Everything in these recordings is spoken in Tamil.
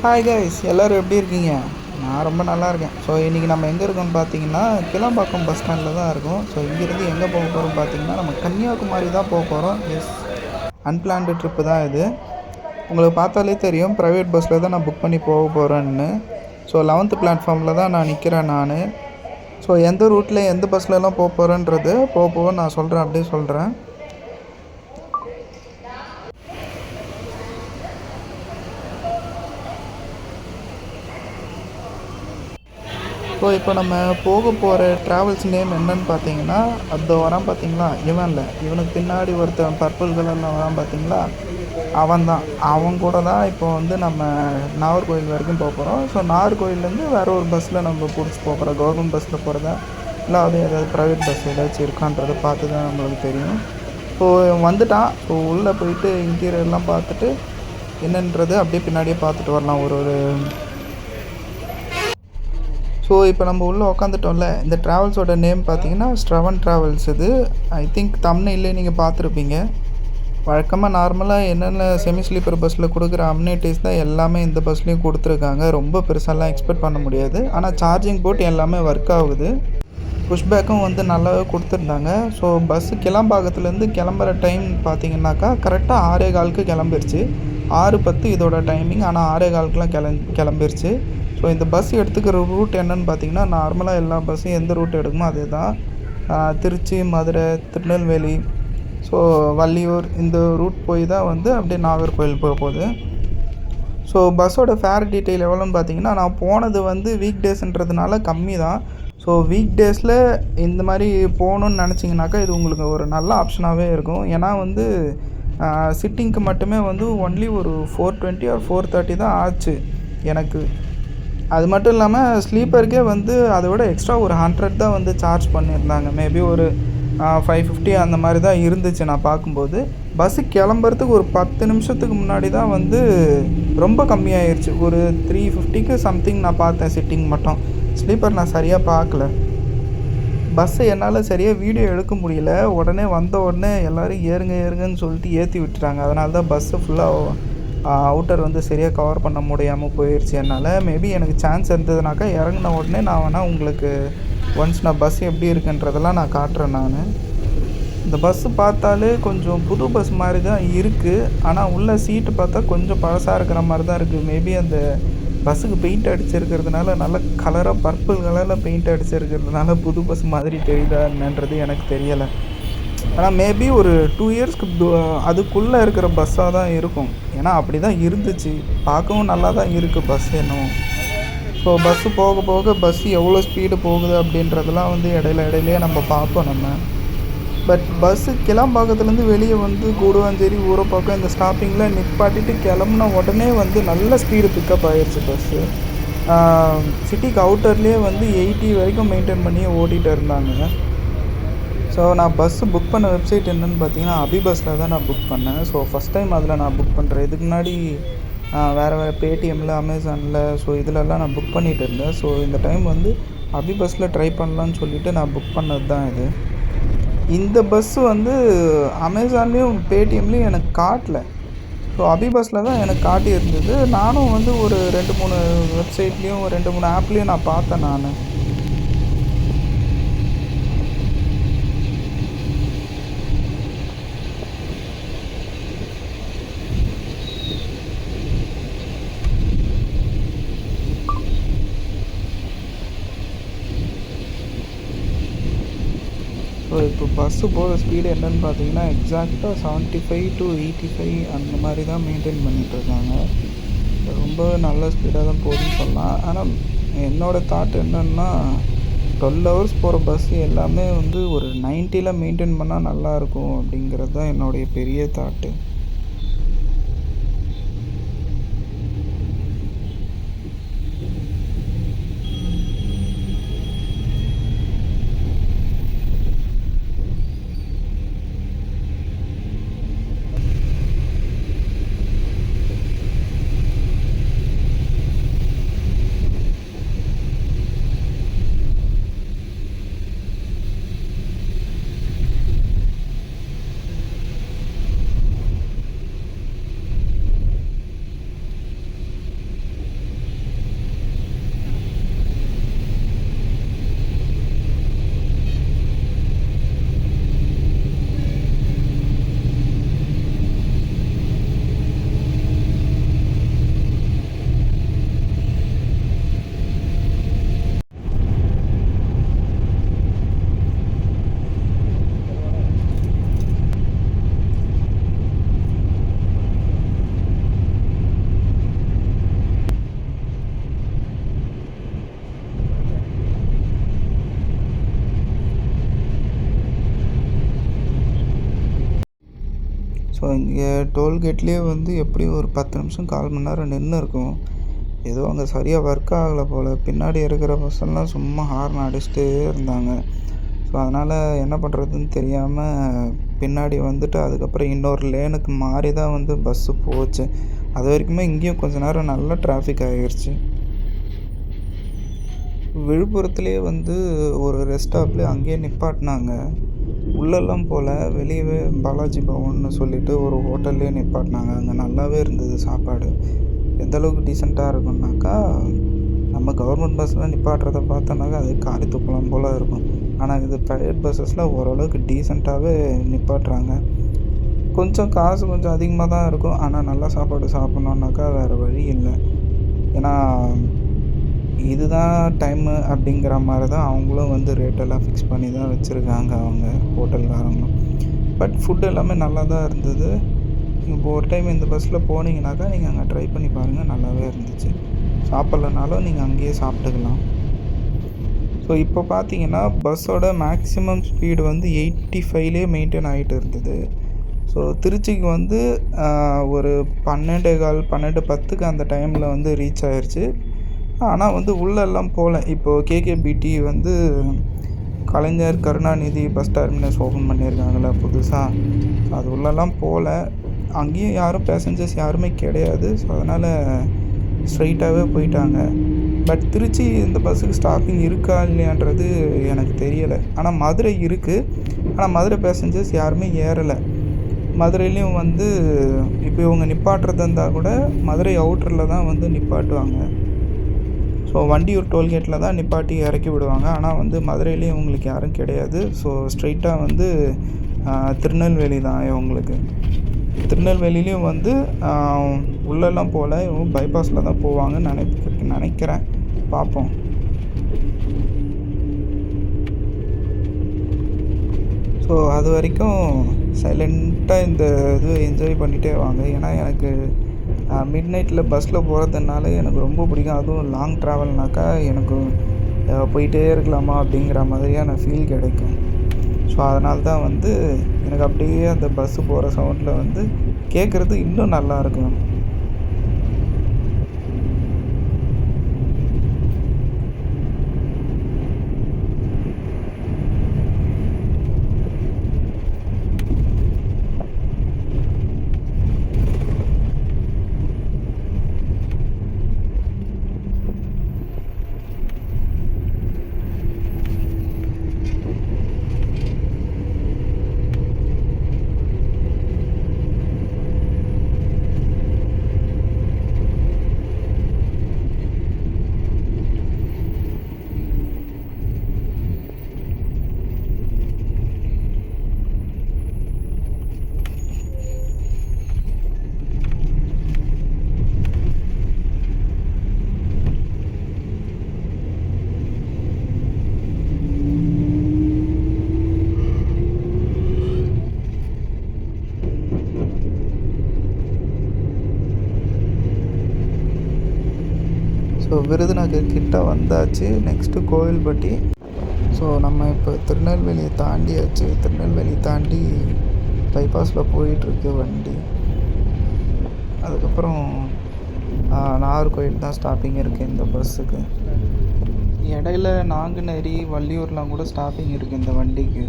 ஹாய் கைஸ், எல்லோரும் எப்படி இருக்கீங்க? நான் ரொம்ப நல்லா இருக்கேன். ஸோ இன்றைக்கி நம்ம எங்கே இருக்கோம்னு பார்த்தீங்கன்னா, கிளம்பாக்கம் பஸ் ஸ்டாண்டில் தான் இருக்கோம். ஸோ இங்கேருந்து எங்கே போக போகிறோம் பார்த்தீங்கன்னா, நம்ம கன்னியாகுமரி தான் போக போகிறோம். எஸ், அன்பிளான்டு ட்ரிப்பு தான் இது. உங்களுக்கு பார்த்தாலே தெரியும், ப்ரைவேட் பஸ்ஸில் தான் நான் புக் பண்ணி போக போகிறேன்னு. ஸோ 11th பிளாட்ஃபார்மில் தான் நான் நிற்கிறேன் நான். ஸோ எந்த ரூட்டில் எந்த பஸ்லலாம் போக போகிறேன்றது போக நான் சொல்கிறேன், அப்படியே சொல்கிறேன். ஸோ இப்போ நம்ம போக போகிற ட்ராவல்ஸ் நேம் என்னன்னு பார்த்தீங்கன்னா, அது வரான் பார்த்தீங்களா, இவன் இல்லை, இவனுக்கு பின்னாடி ஒருத்தன் பர்பிள் கலரில் வரான் பார்த்தீங்களா, அவன் தான். அவன் கூட தான் இப்போ வந்து நம்ம நாகர்கோவில் வரைக்கும் போக போகிறோம். ஸோ நாகர்கோவிலேருந்து வேறு ஒரு பஸ்ஸில் நம்ம பிடிச்சி போகிறோம். கவர்மெண்ட் பஸ்ஸில் போகிறதா இல்லை அது ஏதாவது ப்ரைவேட் பஸ் ஏதாச்சும் இருக்கான்றதை பார்த்து தான் நம்மளுக்கு தெரியும். ஸோ வந்துட்டான். ஸோ உள்ளே போயிட்டு இன்டீரியர்லாம் பார்த்துட்டு என்னன்றது அப்படியே பின்னாடியே பார்த்துட்டு வரலாம் ஒரு ஸோ இப்போ நம்ம உள்ளே உக்காந்துட்டோம்ல. இந்த ட்ராவல்ஸோட நேம் பார்த்தீங்கன்னா ஸ்ட்ரவன் ட்ராவல்ஸ். இது ஐ திங்க் தம்ப்நெயிலே நீங்கள் பார்த்துருப்பீங்க. வழக்கமாக நார்மலாக என்னென்ன செமி ஸ்லீப்பர் பஸ்ஸில் கொடுக்குற அம்யூனிட்டிஸ் தான் எல்லாமே இந்த பஸ்லேயும் கொடுத்துருக்காங்க. ரொம்ப பெருசாலாம் எக்ஸ்பெக்ட் பண்ண முடியாது. ஆனால் சார்ஜிங் போர்ட் எல்லாமே ஒர்க் ஆகுது. புஷ்பேக்கும் வந்து நல்லாவே கொடுத்துருந்தாங்க. ஸோ பஸ்ஸு கிளம்பாக்கத்துலேருந்து கிளம்புற டைம் பார்த்தீங்கன்னாக்கா கரெக்டாக 6:15க்கு கிளம்பிருச்சு. 6:10 இதோட டைமிங். ஆனால் 6:15க்குலாம் கிளம்பிருச்சு. ஸோ இந்த பஸ் எடுத்துக்கிற ரூட் என்னென்னு பார்த்தீங்கன்னா, நார்மலாக எல்லா பஸ்ஸும் எந்த ரூட் எடுக்குமோ அதே தான். திருச்சி, மதுரை, திருநெல்வேலி, ஸோ வள்ளியூர், இந்த ரூட் போய் தான் வந்து அப்படியே நாகர்கோவில் போக போகுது. ஸோ பஸ்ஸோட ஃபேர் டீட்டெயில் எவ்வளோன்னு பார்த்தீங்கன்னா, நான் போனது வந்து வீக் டேஸ்ன்றதுனால கம்மி தான். ஸோ வீக் டேஸில் இந்த மாதிரி போகணுன்னு நினச்சிங்கனாக்கா இது உங்களுக்கு ஒரு நல்ல ஆப்ஷனாகவே இருக்கும். ஏன்னா வந்து சிட்டிங்க்கு மட்டுமே வந்து ஒன்லி ஒரு 420 or 430 தான் ஆச்சு எனக்கு. அது மட்டும் இல்லாமல் ஸ்லீப்பருக்கே வந்து அதை விட எக்ஸ்ட்ரா ஒரு 100 தான் வந்து சார்ஜ் பண்ணியிருந்தாங்க. மேபி ஒரு 550 அந்த மாதிரி தான் இருந்துச்சு நான் பார்க்கும்போது. பஸ்ஸு கிளம்புறதுக்கு ஒரு 10 நிமிஷத்துக்கு முன்னாடி தான் வந்து ரொம்ப கம்மியாயிருச்சு. ஒரு 350க்கு சம்திங் நான் பார்த்தேன் சிட்டிங் மட்டும். ஸ்லீப்பர் நான் சரியாக பார்க்கல. பஸ்ஸை என்னால் சரியாக வீடியோ எடுக்க முடியல. உடனே வந்த உடனே எல்லோரும் ஏறுங்கன்னு சொல்லிட்டு ஏற்றி விட்டுட்டாங்க. அதனால தான் பஸ்ஸு ஃபுல்லாக அவுட்டர் வந்து சரியாக கவர் பண்ண முடியாமல் போயிடுச்சு என்னால். மேபி எனக்கு சான்ஸ் இருந்ததுனாக்கா இறங்கின உடனே நான் வேணால் உங்களுக்கு ஒன்ஸ் நான் பஸ் எப்படி இருக்குன்றதெல்லாம் நான் காட்டுறேன் நான். இந்த பஸ்ஸு பார்த்தாலே கொஞ்சம் புது பஸ் மாதிரி தான் இருக்குது. ஆனால் உள்ள சீட்டு பார்த்தா கொஞ்சம் பழசாக இருக்கிற மாதிரி தான் இருக்குது. மேபி அந்த பஸ்ஸுக்கு பெயிண்ட் அடிச்சிருக்கிறதுனால நல்ல கலராக பர்பிள் கலரில் பெயிண்ட் அடிச்சிருக்கிறதுனால புது பஸ் மாதிரி தெரியுதா என்னன்றது எனக்கு தெரியலை. ஆனால் மேபி ஒரு 2 இயர்ஸ்க்கு அதுக்குள்ளே இருக்கிற பஸ்ஸாக தான் இருக்கும். ஏன்னா அப்படி தான் இருந்துச்சு. பார்க்கவும் நல்லா தான் இருக்குது பஸ் என்னும். ஸோ பஸ்ஸு போக போக பஸ்ஸு எவ்வளோ ஸ்பீடு போகுது அப்படின்றதெல்லாம் வந்து இடையிலையே நம்ம பார்ப்போம் நம்ம. பட் பஸ்ஸு கிளம்பாக்கத்துலேருந்து வெளியே வந்து கூடுவாஞ்சேரி ஊரப்பாக்கம் இந்த ஸ்டாப்பிங்கில் நிப்பாட்டிட்டு கிளம்புன உடனே வந்து நல்ல ஸ்பீடு பிக்கப் ஆகிடுச்சு பஸ்ஸு. சிட்டிக்கு அவுட்டர்லேயே வந்து 80 வரைக்கும் மெயின்டைன் பண்ணி ஓட்டிகிட்டு இருந்தாங்க. ஸோ நான் பஸ்ஸு புக் பண்ண வெப்சைட் என்னென்னு பார்த்தீங்கன்னா அபிபஸ்ஸில் தான் நான் புக் பண்ணேன். ஸோ ஃபஸ்ட் டைம் அதில் நான் புக் பண்ணுறேன். இதுக்கு முன்னாடி வேறு பேடிஎம்மில், அமேசானில், ஸோ இதிலெல்லாம் நான் புக் பண்ணிகிட்டு இருந்தேன். ஸோ இந்த டைம் வந்து அபிபஸ்ஸில் ட்ரை பண்ணலான்னு சொல்லிவிட்டு நான் புக் பண்ணது தான் இது. இந்த பஸ்ஸு வந்து அமேசான்லேயும் பேடிஎம்லேயும் எனக்கு காட்டல. ஸோ அபிபஸ்ஸில் தான் எனக்கு காட்டி இருந்தது. நானும் வந்து ஒரு 2-3 வெப்சைட்லேயும் 2-3 ஆப்லேயும் நான் பார்த்தேன் நான். ஸோ இப்போ பஸ்ஸு போகிற ஸ்பீடு என்னென்னு பார்த்தீங்கன்னா எக்ஸாக்டாக 75 to 85 அந்த மாதிரி தான் மெயின்டைன் பண்ணிகிட்ருக்காங்க. ரொம்ப நல்ல ஸ்பீடாக தான் போகுதுன்னு சொல்லலாம். ஆனால் என்னோடய தாட் என்னென்னா 12 hours போகிற பஸ்ஸு எல்லாமே வந்து ஒரு 90ல் மெயின்டைன் பண்ணால் நல்லாயிருக்கும் அப்படிங்கிறது தான் என்னுடைய பெரிய தாட்டு. ஸோ இங்கே டோல்கேட்லேயே வந்து எப்படியும் ஒரு 10 நிமிஷம் 1/4 மணி நேரம் நின்று இருக்கும். ஏதோ அங்கே சரியாக ஒர்க் ஆகலை போல். பின்னாடி இருக்கிற பஸ்ஸெல்லாம் சும்மா ஹார்ன் அடிச்சுட்டே இருந்தாங்க. ஸோ அதனால் என்ன பண்ணுறதுன்னு தெரியாமல் பின்னாடி வந்துட்டு அதுக்கப்புறம் இன்னொரு லேனுக்கு மாறி தான் வந்து பஸ்ஸு போச்சு. அது வரைக்குமே இங்கேயும் கொஞ்ச நேரம் நல்லா டிராஃபிக் ஆகிருச்சு. விழுப்புரத்துலேயே வந்து ஒரு ரெஸ்ட் ஸ்டாப்லேயே அங்கேயே நிப்பாட்டினாங்க. உள்ளெல்லாம் போல வெளியவே பாலாஜி பவன்னு சொல்லிட்டு ஒரு ஹோட்டல்லேயே நிப்பாட்டினாங்க. அங்கே நல்லாவே இருந்தது சாப்பாடு. எந்த அளவுக்கு டீசெண்டாக இருக்கும்னாக்கா, நம்ம கவர்மெண்ட் பஸ்ஸில் நிப்பாட்டுறத பார்த்தோன்னாக்கா அது காரி துப்பலாம் போல் இருக்கும். ஆனால் இது ப்ரைவேட் பஸ்ஸஸில் ஓரளவுக்கு டீசெண்டாகவே நிப்பாட்டுறாங்க. கொஞ்சம் காசு கொஞ்சம் அதிகமாக தான் இருக்கும். ஆனால் நல்ல சாப்பாடு சாப்பிட்ணுன்னாக்கா வேறு வழி இல்லை. ஏன்னா இதுதான் டைமு அப்படிங்கிற மாதிரி தான் அவங்களும் வந்து ரேட்டெல்லாம் ஃபிக்ஸ் பண்ணி தான் வச்சுருக்காங்க அவங்க ஹோட்டல்காரங்களும். பட் ஃபுட் எல்லாமே நல்லா தான் இருந்தது. இப்போ ஒரு டைம் இந்த பஸ்ஸில் போனீங்கன்னாக்கா நீங்கள் அங்கே ட்ரை பண்ணி பாருங்கள், நல்லாவே இருந்துச்சு. சாப்பிட்லனாலும் நீங்கள் அங்கேயே சாப்பிட்டுக்கலாம். ஸோ இப்போ பார்த்தீங்கன்னா பஸ்ஸோட மேக்ஸிமம் ஸ்பீடு வந்து 85லே மெயின்டைன் ஆகிட்டு இருந்தது. ஸோ திருச்சிக்கு வந்து ஒரு 12:15 12:10க்கு அந்த டைமில் வந்து ரீச் ஆயிடுச்சு. ஆனால் வந்து உள்ளெல்லாம் போகல. இப்போது கேகேபிடி வந்து கலைஞர் கருணாநிதி பஸ் டெர்மினஸ் ஓப்பன் பண்ணியிருக்காங்கள புதுசாக. அது உள்ளெல்லாம் போகல. அங்கேயும் யாரும் பேசஞ்சர்ஸ் யாருமே கிடையாது. ஸோ அதனால் ஸ்ட்ரைட்டாகவே போயிட்டாங்க. பட் திருச்சி இந்த பஸ்ஸுக்கு ஸ்டாப்பிங் இருக்கா இல்லையான்றது எனக்கு தெரியலை. ஆனால் மதுரை இருக்குது. ஆனால் மதுரை பேசஞ்சர்ஸ் யாருமே ஏறலை. மதுரையிலையும் வந்து இப்போ இவங்க நிப்பாட்டுறதா இருந்தால் கூட மதுரை அவுட்டரில் தான் வந்து நிப்பாட்டுவாங்க. ஸோ வண்டியூர் டோல்கேட்டில் தான் நிப்பாட்டி இறக்கி விடுவாங்க. ஆனால் வந்து மதுரையிலையும் இவங்களுக்கு யாரும் கிடையாது. ஸோ ஸ்ட்ரைட்டாக வந்து திருநெல்வேலி தான் இவங்களுக்கு. திருநெல்வேலிலையும் வந்து உள்ளெல்லாம் போகல. இவங்க பைபாஸில் தான் போவாங்கன்னு நினைக்கிறேன். பார்ப்போம். ஸோ அது வரைக்கும் சைலண்ட்டாக இந்த இது என்ஜாய் பண்ணிகிட்டே வாங்க. ஏன்னா எனக்கு மிட் நைட்டில் பஸ்ஸில் போகிறதுனால எனக்கு ரொம்ப பிடிக்கும். அதுவும் லாங் ட்ராவல்னாக்கா எனக்கு போயிட்டே இருக்கலாமா அப்படிங்கிற மாதிரியான ஃபீல் கிடைக்கும். ஸோ அதனால தான் வந்து எனக்கு அப்படியே அந்த பஸ்ஸு போகிற சவுண்டில் வந்து கேட்குறது இன்னும் நல்லாயிருக்கும். ஸோ விருதுநகர் கிட்ட வந்தாச்சு. நெக்ஸ்ட்டு கோவில்பட்டி. ஸோ நம்ம இப்போ திருநெல்வேலியை தாண்டியாச்சு. திருநெல்வேலி தாண்டி பைபாஸில் போயிட்டுருக்கு வண்டி. அதுக்கப்புறம் நாகர்கோவில் தான் ஸ்டாப்பிங் இருக்குது இந்த பஸ்ஸுக்கு. இடையில நாங்குநேரி வள்ளியூர்லாம் கூட ஸ்டாப்பிங் இருக்குது இந்த வண்டிக்கு.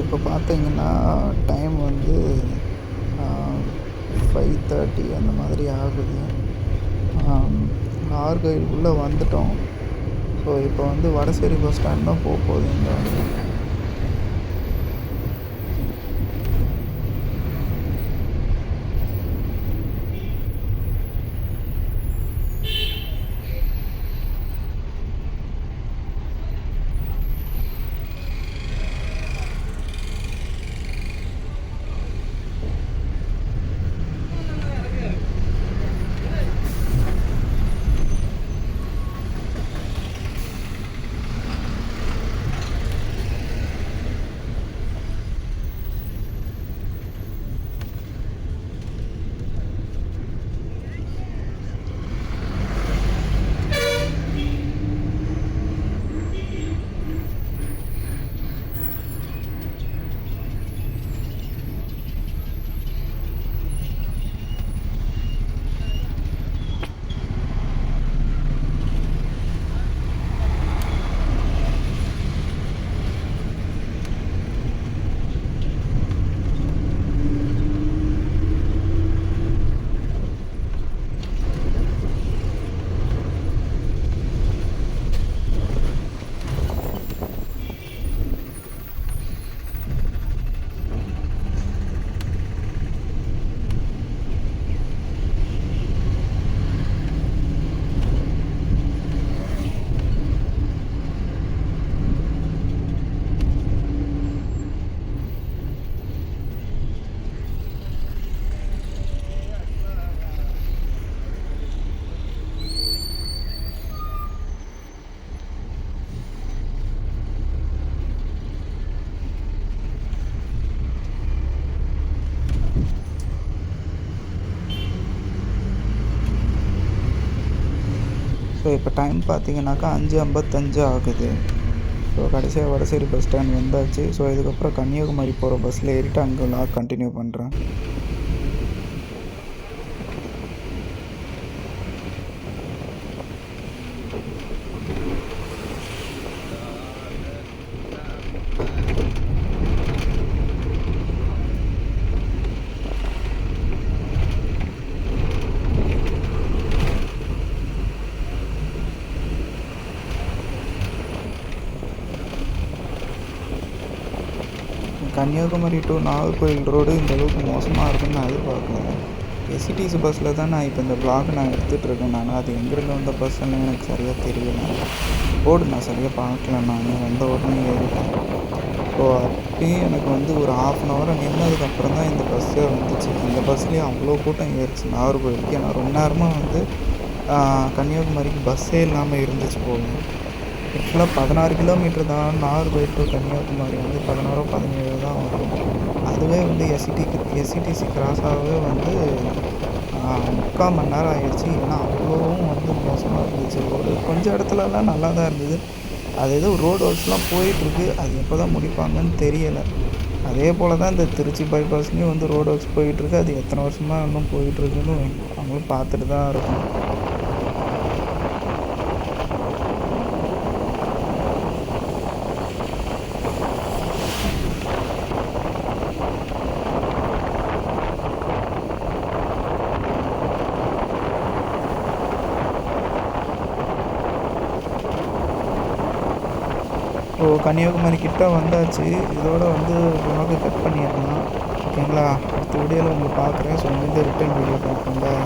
இப்போ பார்த்தீங்கன்னா டைம் வந்து 5:30 அந்த மாதிரி ஆகுது. நாகர்கோயில் உள்ளே வந்துட்டோம். ஸோ இப்போ வந்து வடசேரி பஸ் ஸ்டாண்ட் தான் போகுது இந்த வண்டி. ஸோ இப்போ டைம் பார்த்தீங்கன்னாக்கா 5:55 ஆகுது. ஸோ கடைசியாக வடசேரி பஸ் ஸ்டாண்ட் வந்தாச்சு. ஸோ இதுக்கப்புறம் கன்னியாகுமரி போகிற பஸ்ஸில் ஏறிட்டு அங்கே லாக் கண்டினியூ பண்ணுறேன். கன்னியாகுமரி டு நாகர்கோயில் ரோடு இந்த அளவுக்கு மோசமாக இருக்குன்னு நான் எதிர்பார்க்கல. எஸ்சிடிசி பஸ்ஸில் தான் நான் இப்போ இந்த வ்ளாக் நான் எடுத்துகிட்ருக்கேன். அது எங்கேருந்து வந்த பஸ்ஸுன்னு எனக்கு சரியாக தெரியல. போர்டு நான் சரியாக பார்க்கல. நான் வந்த உடனே ஏறிட்டேன். ஸோ அப்பயே எனக்கு வந்து ஒரு 1/2 hour நின்னதுக்கப்புறம் தான் இந்த பஸ்ஸே வந்துச்சு. இந்த பஸ்லேயும் அவ்வளோ கூட்டம் ஏறிச்சு நாகர்கோயிலுக்கு. ஏன்னா ரொம்ப நேரமாக வந்து கன்னியாகுமரிக்கு பஸ்ஸே இல்லாமல் இருந்துச்சு போல. ஆக்சுவலாக 16 கிலோமீட்டர் தான் நாகர்கோயில் டு கன்னியாகுமரி வந்து 16 17 தான் வரும். அதுவே வந்து எஸ்சிடிசி கிராஸ் ஆகவே வந்து 3/4 மணி நேரம் ஆயிடுச்சு. ஏன்னா அவ்வளோவும் வந்து மோசமாக இருந்துச்சு ரோடு. கொஞ்சம் இடத்துலலாம் நல்லா தான் இருந்தது. அது ஏதோ ரோடு ஒர்க்ஸ்லாம் போயிட்டுருக்கு. அது எப்போ தான் முடிப்பாங்கன்னு தெரியலை. அதே போல் தான் இந்த திருச்சி பைபாஸ்லேயும் வந்து ரோடு ஒர்க்ஸ் போயிட்டுருக்கு. அது எத்தனை வருஷமாக இன்னும் போயிட்டுருக்குன்னு அவங்களும் பார்த்துட்டு தான் இருக்கும். ஸோ கன்னியாகுமரி கிட்ட வந்தாச்சு. இதோட வந்து vlog கட் பண்ணிடலாம். ஓகேங்களா? அடுத்த வீடியோவில் உங்களை பார்க்குறேன். ஸோ இங்கேருந்து ரிட்டர்ன் வீடியோ பார்ப்போம். பாய்.